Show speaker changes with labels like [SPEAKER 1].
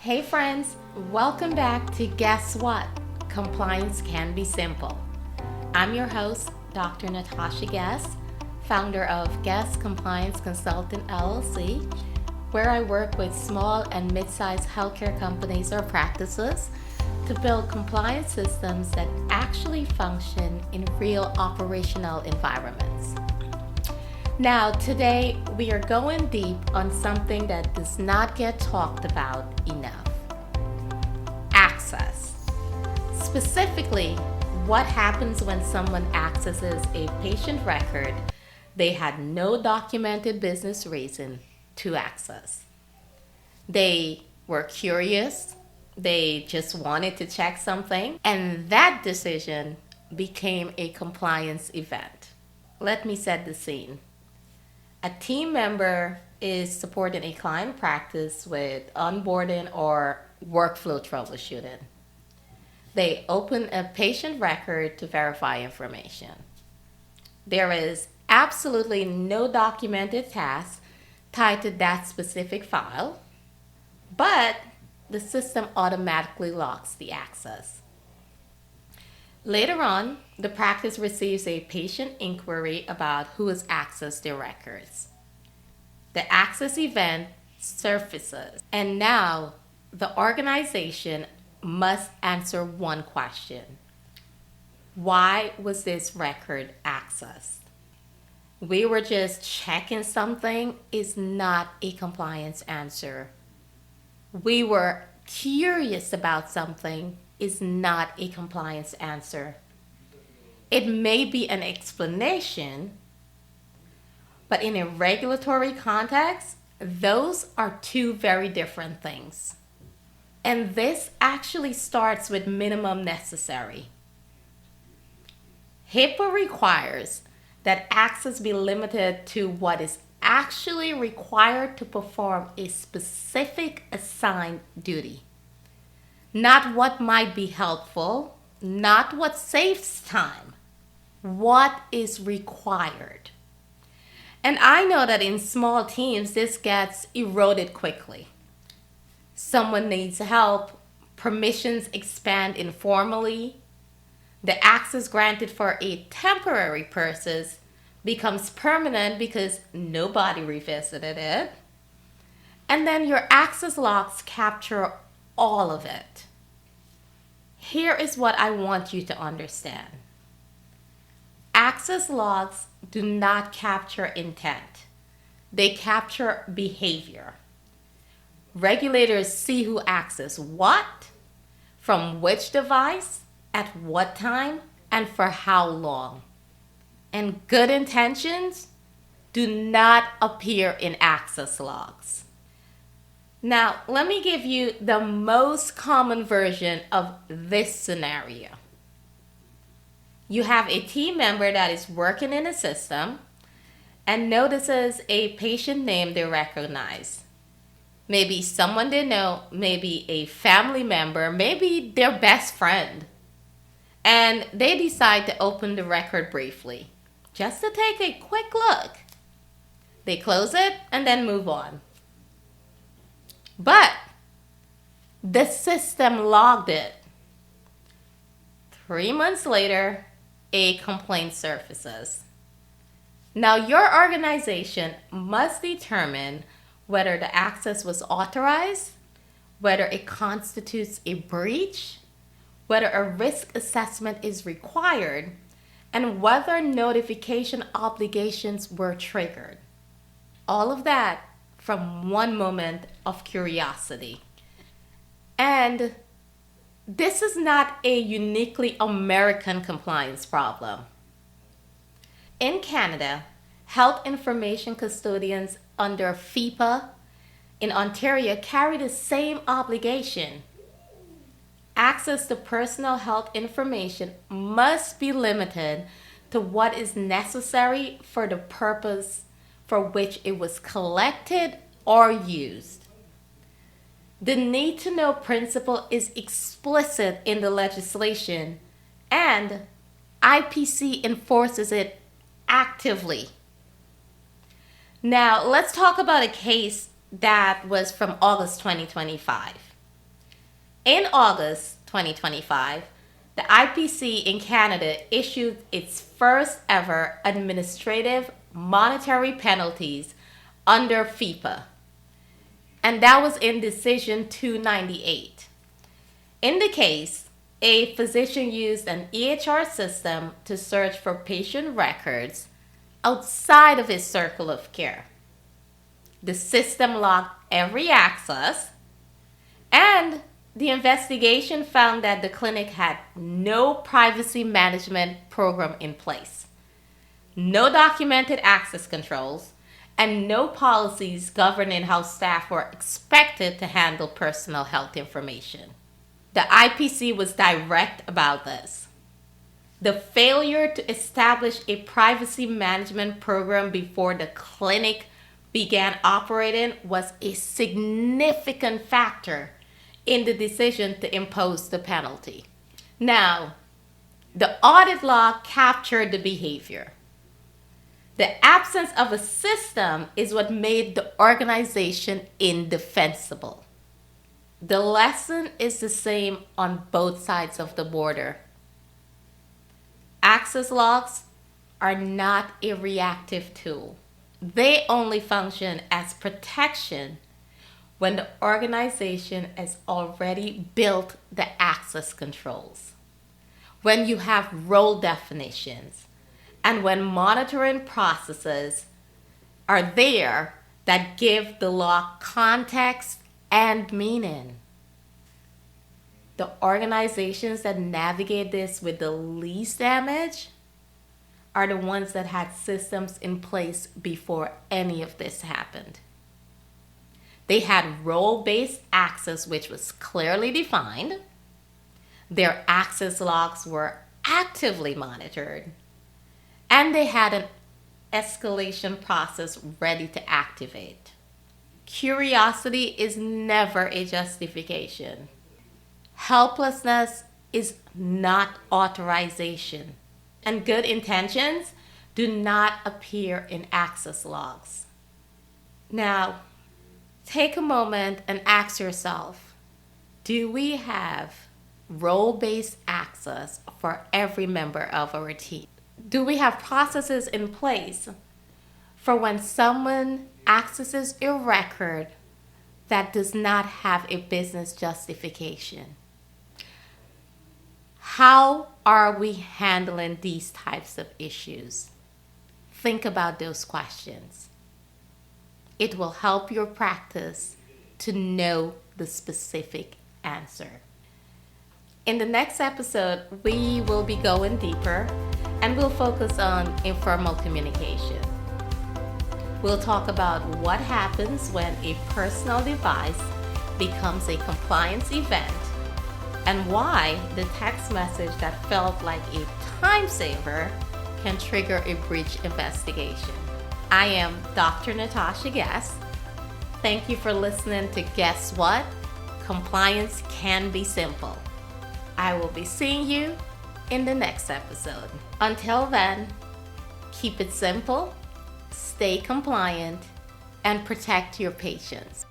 [SPEAKER 1] Hey friends, welcome back to Guess What? Compliance Can Be Simple. I'm your host, Dr. Natasha Guess, founder of Guess Compliance Consultant LLC, where I work with small and mid-sized healthcare companies or practices to build compliance systems that actually function in real operational environments. Now, today we are going deep on something that does not get talked about enough: access. Specifically, what happens when someone accesses a patient record they had no documented business reason to access. They were curious, they just wanted to check something, and that decision became a compliance event. Let me set the scene. A team member is supporting a client practice with onboarding or workflow troubleshooting. They open a patient record to verify information. There is absolutely no documented task tied to that specific file, but the system automatically locks the access. Later on, the practice receives a patient inquiry about who has accessed their records. The access event surfaces, and now the organization must answer one question: why was this record accessed? We were just checking something is not a compliance answer. We were curious about something is not a compliance answer. It may be an explanation, but in a regulatory context, those are two very different things. And this actually starts with minimum necessary. HIPAA requires that access be limited to what is actually required to perform a specific assigned duty. Not what might be helpful, not what saves time. What is required? And I know that in small teams, this gets eroded quickly. Someone needs help, permissions expand informally, the access granted for a temporary purpose becomes permanent because nobody revisited it, and then your access logs capture all of it. Here is what I want you to understand. Access logs do not capture intent. They capture behavior. Regulators see who accessed what, from which device, at what time, and for how long. And good intentions do not appear in access logs. Now, let me give you the most common version of this scenario. You have a team member that is working in a system and notices a patient name they recognize. Maybe someone they know, maybe a family member, maybe their best friend. And they decide to open the record briefly, just to take a quick look. They close it and then move on. But the system logged it. 3 months later, a complaint surfaces. Now, your organization must determine whether the access was authorized, whether it constitutes a breach, whether a risk assessment is required, and whether notification obligations were triggered. All of that from one moment of curiosity. And this is not a uniquely American compliance problem. In Canada, health information custodians under FIPA in Ontario carry the same obligation. Access to personal health information must be limited to what is necessary for the purpose for which it was collected or used. The need to know principle is explicit in the legislation, and IPC enforces it actively. Now, let's talk about a case that was from August 2025. In August 2025, the IPC in Canada issued its first ever administrative monetary penalties under FIPA, and that was in Decision 298. In the case, a physician used an EHR system to search for patient records outside of his circle of care. The system logged every access, and the investigation found that the clinic had no privacy management program in place, no documented access controls, and no policies governing how staff were expected to handle personal health information. The IPC was direct about this. The failure to establish a privacy management program before the clinic began operating was a significant factor in the decision to impose the penalty. Now, the audit log captured the behavior. The absence of a system is what made the organization indefensible. The lesson is the same on both sides of the border. Access logs are not a reactive tool. They only function as protection when the organization has already built the access controls, when you have role definitions, and when monitoring processes are there that give the law context and meaning. The organizations that navigate this with the least damage are the ones that had systems in place before any of this happened. They had role-based access, which was clearly defined. Their access logs were actively monitored, and they had an escalation process ready to activate. Curiosity is never a justification. Helplessness is not authorization, and good intentions do not appear in access logs. Now, take a moment and ask yourself, do we have role-based access for every member of our team? Do we have processes in place for when someone accesses a record that does not have a business justification? How are we handling these types of issues? Think about those questions. It will help your practice to know the specific answer. In the next episode, we will be going deeper and we'll focus on informal communication. We'll talk about what happens when a personal device becomes a compliance event and why the text message that felt like a time saver can trigger a breach investigation. I am Dr. Natasha Guess. Thank you for listening to Guess What? Compliance can be simple. I will be seeing you in the next episode. Until then, keep it simple, stay compliant, and protect your patients.